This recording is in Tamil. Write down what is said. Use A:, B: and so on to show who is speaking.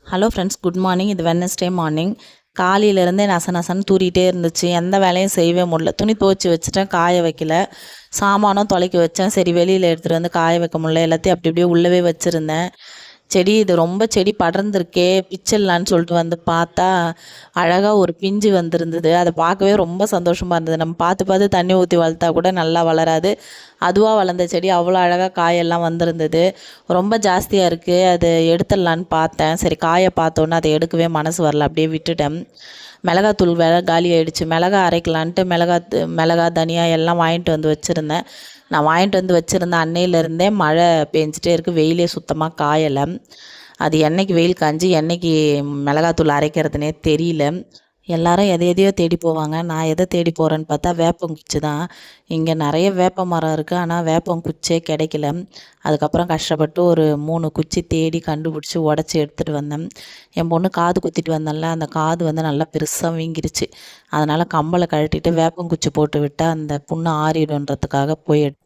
A: Hello friends, good morning. இது வெட்னஸ்டே மார்னிங். காலையிலேருந்தே நசன்னு தூறிட்டே இருந்துச்சு. எந்த வேலையும் செய்யவே முடியல. துணி துவச்சி வச்சுட்டேன், காய வைக்கல. சாமானும் துவைக்க வச்சேன். சரி, வெளியில் எடுத்துகிட்டு வந்து காய வைக்க முடியல. எல்லாத்தையும் அப்படி இப்படியே உள்ளவே வச்சுருந்தேன். இது ரொம்ப செடி படர்ந்துருக்கே, பிச்சிடலான்னு சொல்லிட்டு வந்து பார்த்தா அழகாக ஒரு பிஞ்சு வந்திருந்தது. அதை பார்க்கவே ரொம்ப சந்தோஷமாக இருந்தது. நம்ம பார்த்து பார்த்து தண்ணி ஊற்றி வளர்த்தா கூட நல்லா வளராது. அதுவாக வளர்ந்த செடி அவ்வளோ அழகாக காயெல்லாம் வந்திருந்தது. ரொம்ப ஜாஸ்தியாக இருக்குது. அது எடுத்துடலான்னு பார்த்தேன். சரி, காயை பார்த்தோன்னே அதை எடுக்கவே மனசு வரல, அப்படியே விட்டுட்டேன். மிளகாத்தூள் வேறு காலி ஆகிடுச்சு. மிளகா அரைக்கலான்ட்டு மிளகா தனியா எல்லாம் வாங்கிட்டு வந்து வச்சுருந்தேன். நான் வாங்கிட்டு வந்து வச்சுருந்தேன். அன்னையிலேருந்தே மழை பெஞ்சிட்டே இருக்குது. வெயிலே சுத்தமாக காயலை. அது என்னைக்கு வெயில் காஞ்சி என்னைக்கு மிளகாத்தூள் அரைக்கிறதுனே தெரியல. எல்லாரும் எதையோ தேடி போவாங்க. நான் எதை தேடி போகிறேன்னு பார்த்தா வேப்பங்குச்சி தான். இங்கே நிறைய வேப்ப மரம் இருக்குது, ஆனால் வேப்பங்குச்சியே கிடைக்கல. அதுக்கப்புறம் கஷ்டப்பட்டு ஒரு 3 குச்சி தேடி கண்டுபிடிச்சி உடச்சி எடுத்துகிட்டு வந்தேன். என் பொண்ணு காது குத்திட்டு வந்தேன்ல, அந்த காது வந்து நல்லா பெருசாக வீங்கிருச்சு. அதனால் கம்பலை கழட்டிட்டு வேப்பங்குச்சி போட்டு விட்டால் அந்த புண்ணு ஆறிடுன்றதுக்காக போய்